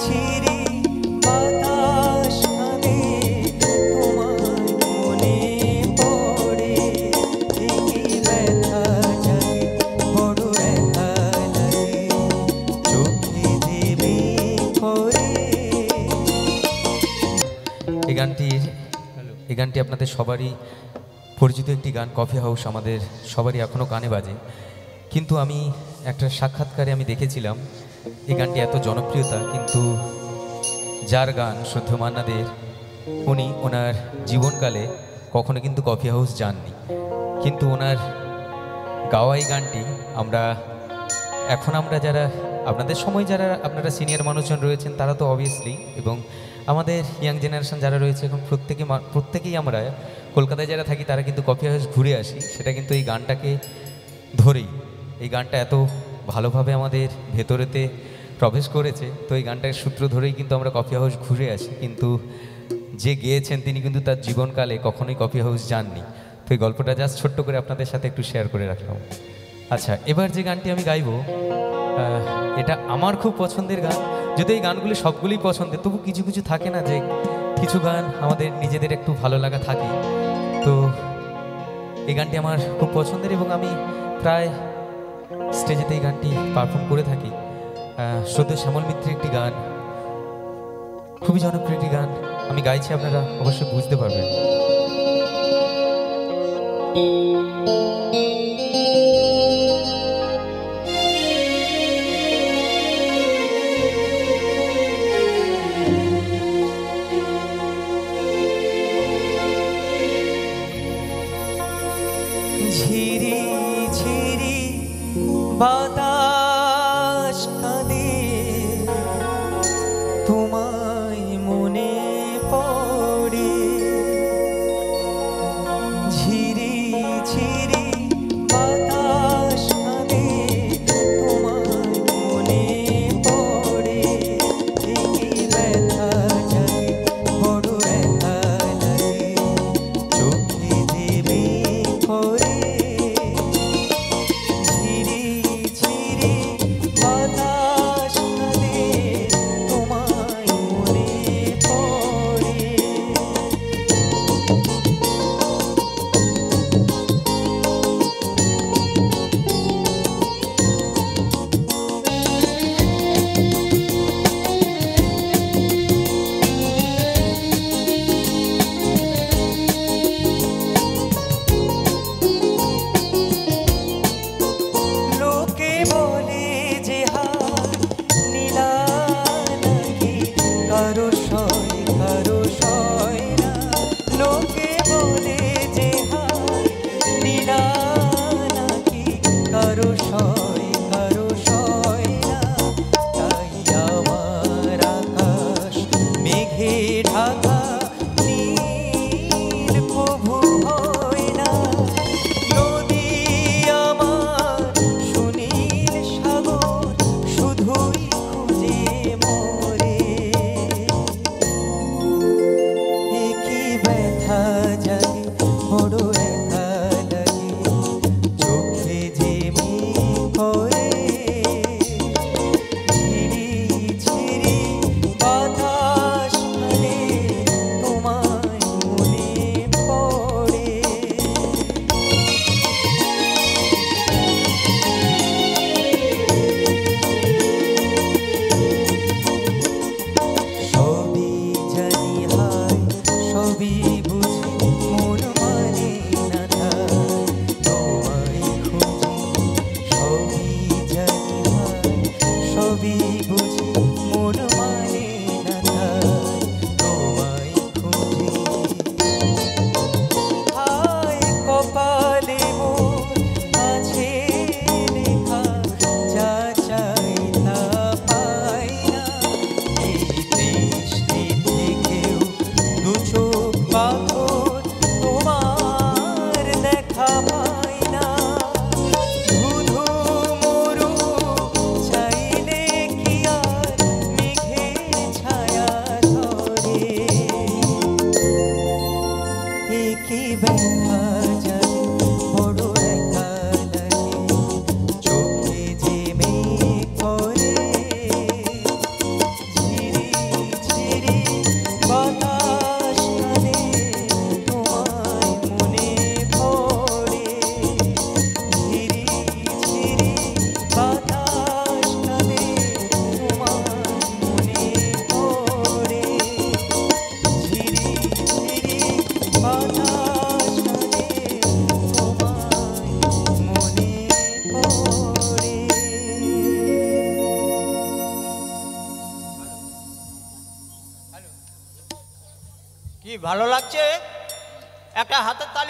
ঝিরি বাতাস কাঁদে তোমায় মনে পড়ে কি ব্যথা জাগে বড় একা লাগে চোখে দেবে করে। এই গানটি আপনাদের সবারই পরিচিত একটি গান, কফি হাউস আমাদের সবারই এখনও কানে বাজে। কিন্তু আমি একটা সাক্ষাৎকারে আমি দেখেছিলাম এই গানটি এত জনপ্রিয়তা, কিন্তু যার গান শ্রদ্ধেয় মান্না দের, উনি ওনার জীবনকালে কখনো কিন্তু কফি হাউস যাননি, কিন্তু ওনার গাওয়া এই গানটি আমরা যারা আপনাদের সময় যারা আপনারা সিনিয়র মানুষজন রয়েছেন তারা তো অবভিয়াসলি, এবং আমাদের ইয়াং জেনারেশন যারা রয়েছে এখন প্রত্যেকেই আমরা কলকাতায় যারা থাকি তারা কিন্তু কফি হাউস ঘুরে আসি, সেটা কিন্তু এই গানটাকে ধরেই। এই গানটা এত ভালোভাবে আমাদের ভেতরেতে প্রবেশ করেছে, তো এই গানটার সূত্র ধরেই কিন্তু আমরা কফি হাউস ঘুরে আসি, কিন্তু যে গেয়েছেন তিনি কিন্তু তার জীবনকালে কখনোই কফি হাউস যাননি। তো এই গল্পটা জাস্ট ছোট্ট করে আপনাদের সাথে একটু শেয়ার করে রাখলাম। আচ্ছা, এবার যে গানটি আমি গাইবো এটা আমার খুব পছন্দের গান। যদি এই গানগুলি সবগুলোই পছন্দের, তবু কিছু কিছু থাকে না যে কিছু গান আমাদের নিজেদের একটু ভালো লাগা থাকে। তো এই গানটি আমার খুব পছন্দের এবং আমি প্রায় স্টেজেতে এই গানটি পারফর্ম করে থাকি। শ্রদ্ধেয় শ্যামল মিত্রের একটি গান, খুবই জনপ্রিয় একটি গান আমি গাইছি, আপনারা অবশ্যই বুঝতে পারবেন। ঝিরি ঝিরি বাতাস কাঁদে তোমায় মনে পড়ে ঝিরি ঝিরি বাতাস কাঁদে তোমায় মনে পড়ে কি ব্যথা জাগে বড় একা লাগে চোখে দেবে করে ঝিরি ঝিরি কি ভালো লাগছে, একটা হাতের তালি